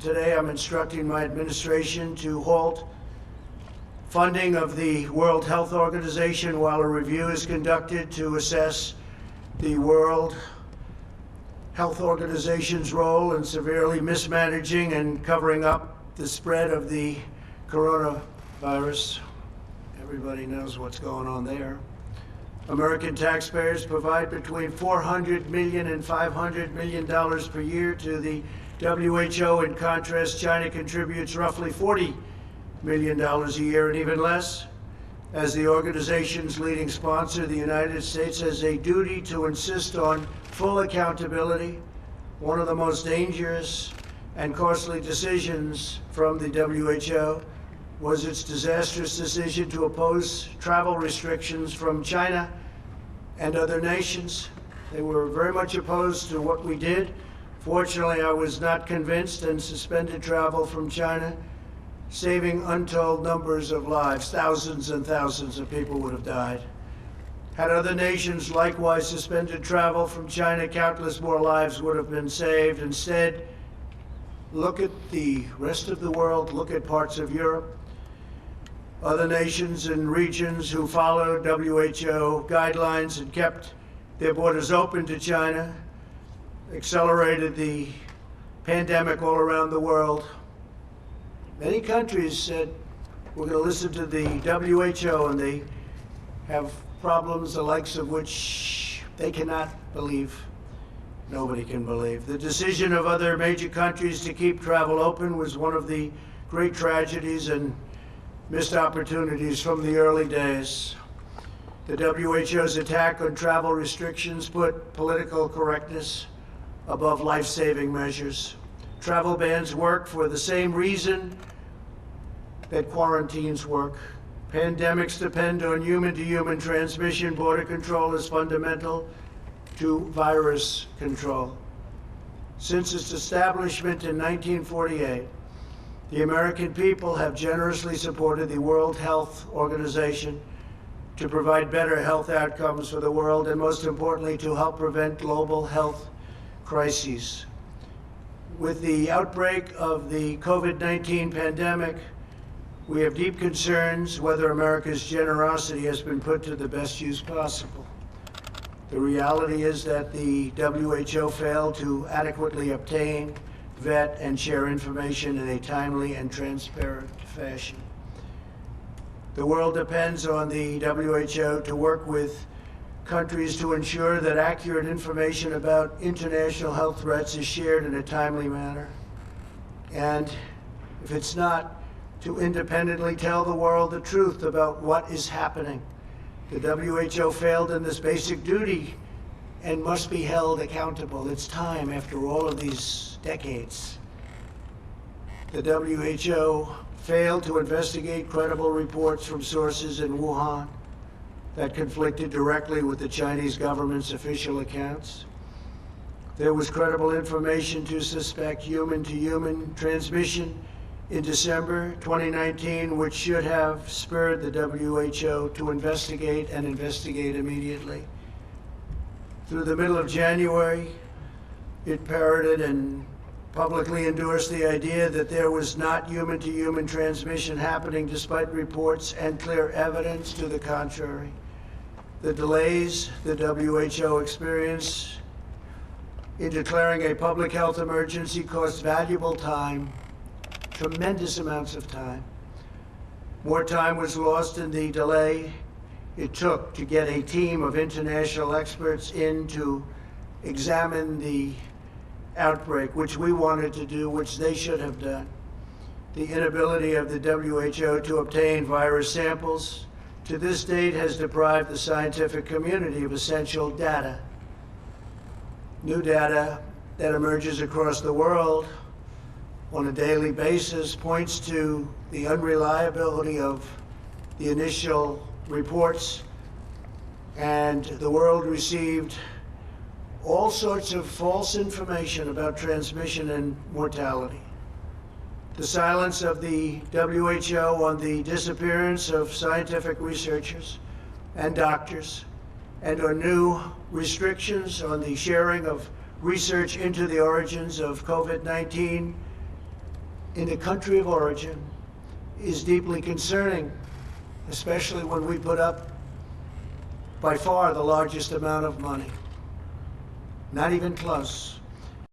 today I'm instructing my administration to halt funding of the World Health Organization while a review is conducted to assess the World Health Organization's role in severely mismanaging and covering up the spread of the coronavirus. Everybody knows what's going on there. American taxpayers provide between $400 million and $500 million per year to the WHO. In contrast, China contributes roughly $40 million a year and even less. As the organization's leading sponsor, the United States has a duty to insist on full accountability. One of the most dangerous and costly decisions from the WHO was its disastrous decision to oppose travel restrictions from China and other nations. They were very much opposed to what we did. Fortunately, I was not convinced and suspended travel from China, saving untold numbers of lives. Thousands and thousands of people would have died. Had other nations likewise suspended travel from China, countless more lives would have been saved. Instead, look at the rest of the world, look at parts of Europe. Other nations and regions who followed WHO guidelines and kept their borders open to China accelerated the pandemic all around the world. Many countries said, we're going to listen to the WHO, and they have problems the likes of which they cannot believe. Nobody can believe. The decision of other major countries to keep travel open was one of the great tragedies and missed opportunities from the early days. The WHO's attack on travel restrictions put political correctness above life-saving measures. Travel bans work for the same reason that quarantines work. Pandemics depend on human-to-human transmission. Border control is fundamental to virus control. Since its establishment in 1948, the American people have generously supported the World Health Organization to provide better health outcomes for the world and, most importantly, to help prevent global health crises. With the outbreak of the COVID-19 pandemic, we have deep concerns whether America's generosity has been put to the best use possible. The reality is that the WHO failed to adequately obtain, vet, and share information in a timely and transparent fashion. The world depends on the WHO to work with countries to ensure that accurate information about international health threats is shared in a timely manner. And if it's not, to independently tell the world the truth about what is happening. The WHO failed in this basic duty and must be held accountable. It's time, after all of these decades. The WHO failed to investigate credible reports from sources in Wuhan that conflicted directly with the Chinese government's official accounts. There was credible information to suspect human-to-human transmission in December 2019, which should have spurred the WHO to investigate and investigate immediately. Through the middle of January, it parroted and publicly endorsed the idea that there was not human-to-human transmission happening, despite reports and clear evidence to the contrary. The delays the WHO experienced in declaring a public health emergency cost valuable time, tremendous amounts of time. More time was lost in the delay it took to get a team of international experts in to examine the outbreak, which we wanted to do, which they should have done. The inability of the WHO to obtain virus samples to this date has deprived the scientific community of essential data. New data that emerges across the world on a daily basis points to the unreliability of the initial reports, and the world received all sorts of false information about transmission and mortality. The silence of the WHO on the disappearance of scientific researchers and doctors, and on new restrictions on the sharing of research into the origins of COVID-19 in the country of origin is deeply concerning, especially when we put up by far the largest amount of money. Not even close.